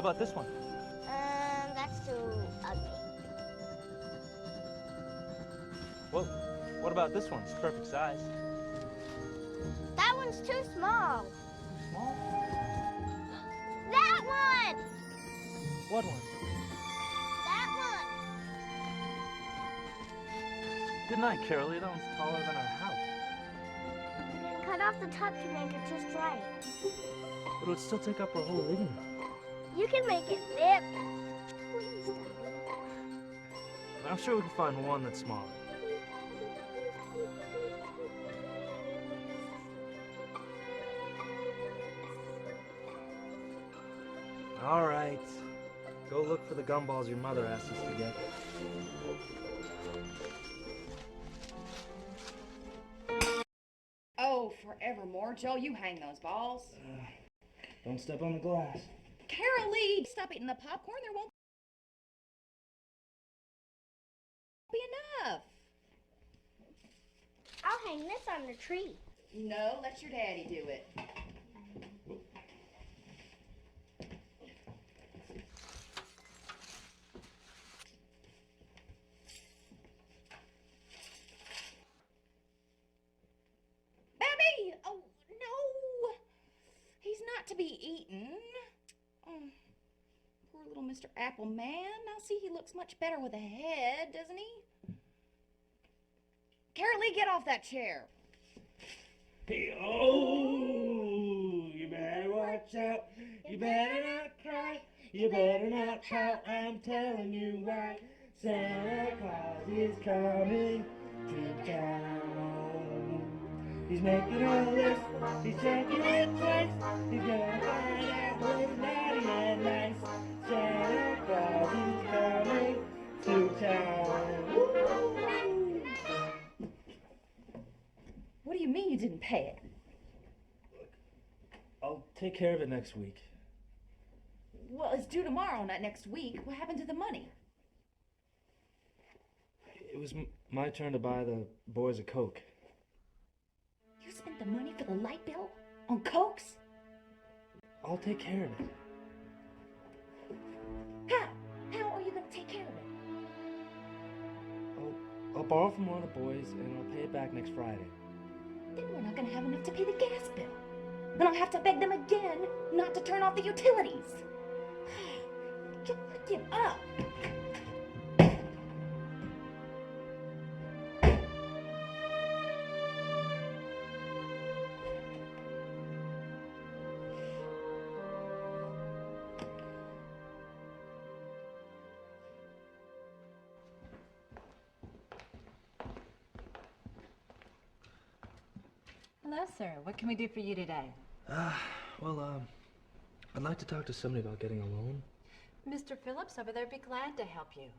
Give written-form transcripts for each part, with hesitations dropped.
about this one? That's too ugly. Well, what about this one? It's perfect size. That one's too small. Too small? That one! What one? That one! Good night, Carolee. That one's taller than our house. Cut off the top to make it just right. But it would still take up our whole living room. You can make it fit. Please, Daddy. I'm sure we can find one that's smaller. All right. Go look for the gumballs your mother asked us to get. Oh, forevermore. Joe, you hang those balls. Don't step on the glass. Carolee, stop eating the popcorn. There won't be enough. I'll hang this on the tree. No, let your daddy do it. Baby! Oh, no! He's not to be eaten. Oh, poor little Mr. Apple Man. Now see, he looks much better with a head, doesn't he? Carolee, get off that chair. Hey, oh, you better watch out. You better not cry. You better not pout. I'm telling you why. Santa Claus is coming to town. He's making a list. He's checking it twice. He's gonna find out who's naughty and nice. Santa Claus is coming to town. Woo! What do you mean you didn't pay it? I'll take care of it next week. Well, it's due tomorrow, not next week. What happened to the money? It was my turn to buy the boys a Coke. You spent the money for the light bill? On Cokes? I'll take care of it. How? How are you going to take care of it? I'll borrow from one of the boys and I'll pay it back next Friday. Then we're not going to have enough to pay the gas bill. Then I'll have to beg them again not to turn off the utilities. Give up. Hello, sir. What can we do for you today? I'd like to talk to somebody about getting a loan. Mr. Phillips over there would be glad to help you.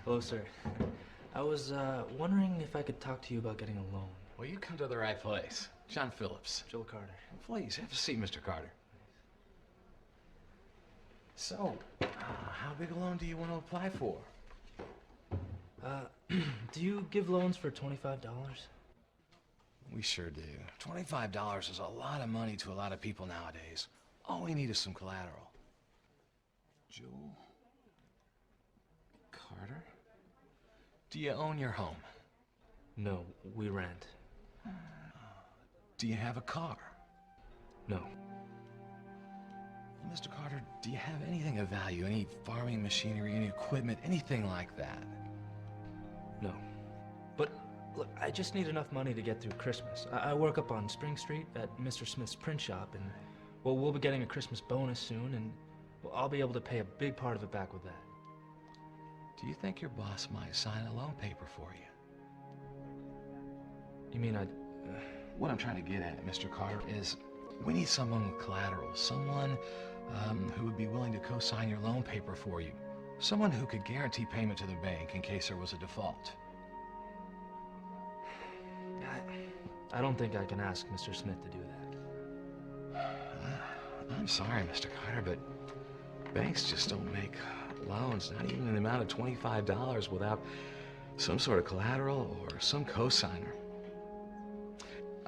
Hello, sir. I was wondering if I could talk to you about getting a loan. Well, you come to the right place. John Phillips. Joel Carter. Please, have a seat, Mr. Carter. So, how big a loan do you want to apply for? Do you give loans for $25? We sure do. $25 is a lot of money to a lot of people nowadays. All we need is some collateral. Joel Carter? Do you own your home? No, we rent. Do you have a car? No. Well, Mr. Carter, do you have anything of value? Any farming machinery, any equipment, anything like that? No. But, look, I just need enough money to get through Christmas. I work up on Spring Street at Mr. Smith's print shop, and, well, we'll be getting a Christmas bonus soon, and well, I'll be able to pay a big part of it back with that. Do you think your boss might sign a loan paper for you? You mean What I'm trying to get at, Mr. Carter, is we need someone with collateral, someone who would be willing to co-sign your loan paper for you, someone who could guarantee payment to the bank in case there was a default. I don't think I can ask Mr. Smith to do that. I'm sorry, Mr. Carter, but banks just don't make loans, not even in the amount of $25 without some sort of collateral or some co-signer.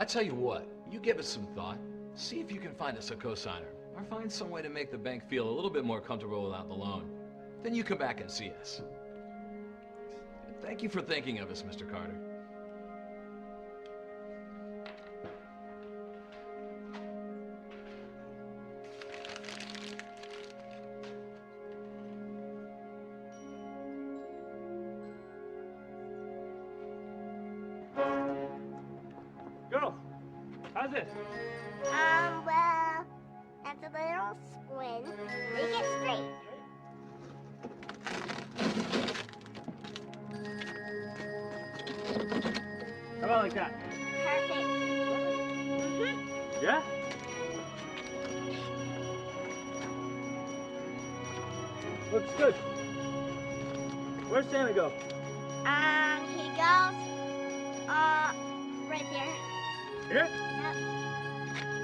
I tell you what, you give it some thought. See if you can find us a cosigner, or find some way to make the bank feel a little bit more comfortable without the loan. Then you come back and see us. Thank you for thinking of us, Mr. Carter. Girls, how's this? Well, that's a little squint. Make it straight. How about like that? Perfect. Yeah? Looks good. Where's Santa go? He goes, right there. Here? Yep.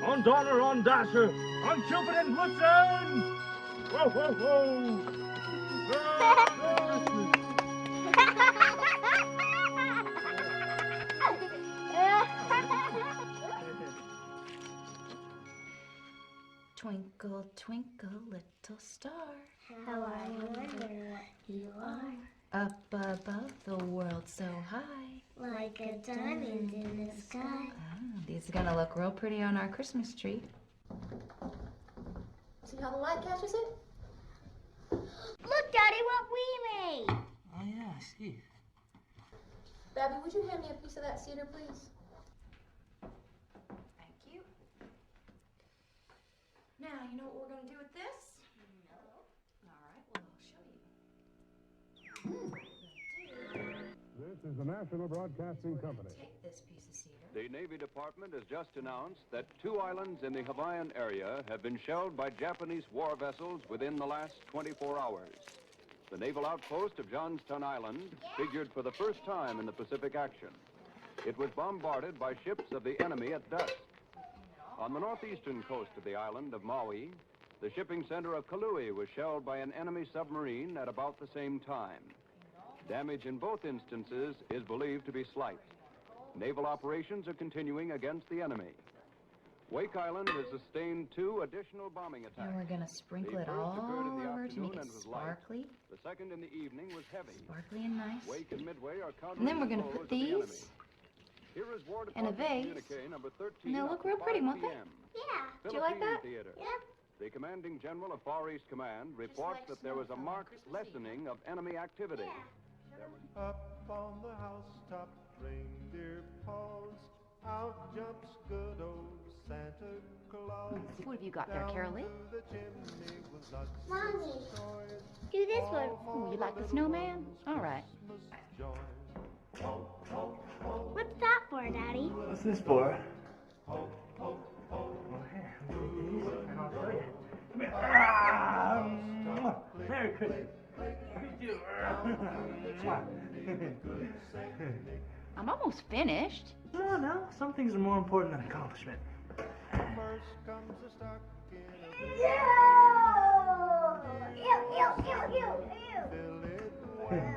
On Donner, on Dasher, on Cupid and Blitzen! Whoa, whoa, whoa! Twinkle, twinkle, little star, How I wonder what you are. up above the world so high. Like a diamond in the sky. Ah, these are gonna look real pretty on our Christmas tree. See how the light catches it? Look, Daddy, what we made. Oh, yeah, I see. Babby, would you hand me a piece of that cedar, please? Thank you. Now, you know what we're gonna do with this? No. All right, well, I'll show you. This is the National Broadcasting Company. Take this piece of cedar. The Navy Department has just announced that 2 islands in the Hawaiian area have been shelled by Japanese war vessels within the last 24 hours. The naval outpost of Johnstown Island figured for the first time in the Pacific action. It was bombarded by ships of the enemy at dusk. On the northeastern coast of the island of Maui, the shipping center of Kalui was shelled by an enemy submarine at about the same time. Damage in both instances is believed to be slight. Naval operations are continuing against the enemy. Wake Island has sustained 2 additional bombing attacks. And we're gonna sprinkle it The all first occurred in the over to afternoon make it and was light. sparkly. The second in the evening was heavy. Sparkly and nice. Wake and Midway are countering And then we're the gonna blows put of the enemy. these Here is War in a Department vase, communique number 13 and they'll look after real pretty, 5 won't they? p.m. Yeah. Do you like that? Theater. Yep. The commanding general of Far East Command reports like that there was a snow on marked Christmas Eve. lessening of enemy activity. Up on the housetop, reindeer paws, out jumps good old Santa Claus. What have you got there, Carolee? Down through the chimney with lots of Mommy, toys, do this one. Ooh, you like the snowman? All right. Christmas joy. What's that for, Daddy? What's this for? Well, here, let me take these and I'll show you. Come here. Merry Christmas. You too. I'm almost finished. No, no. Some things are more important than accomplishment. First comes the stocking of the Ew! Ew, ew, ew, ew, ew. fill it well.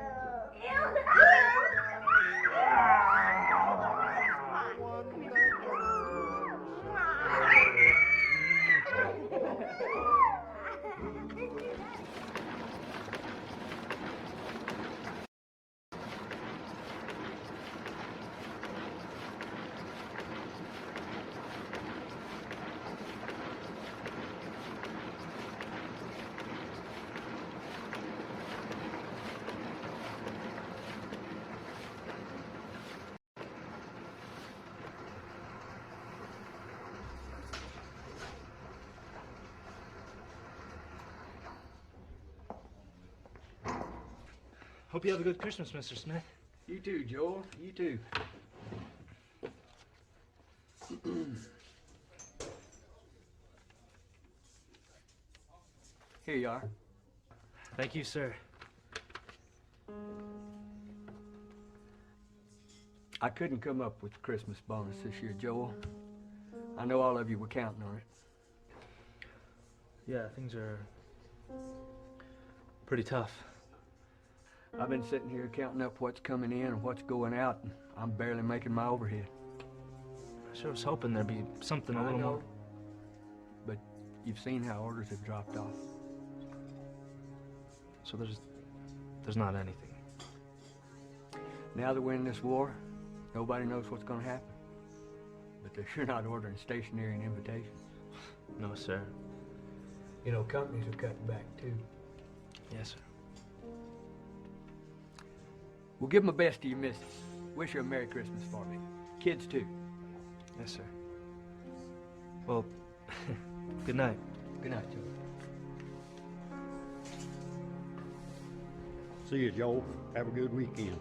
Hope you have a good Christmas, Mr. Smith. You too, Joel. You too. Here you are. Thank you, sir. I couldn't come up with the Christmas bonus this year, Joel. I know all of you were counting on it. Yeah, things are pretty tough. I've been sitting here counting up what's coming in and what's going out, and I'm barely making my overhead. Sure was hoping there'd be something a I little know, more. but you've seen how orders have dropped off. So there's not anything. Now that we're in this war, nobody knows what's going to happen. But they're sure not ordering stationery and invitations. No, sir. You know, companies are cutting back, too. Yes, sir. Well, give my best to your missus. Wish her a Merry Christmas for me. Kids, too. Yes, sir. Well, good night. Good night, Joe. See you, Joe. Have a good weekend.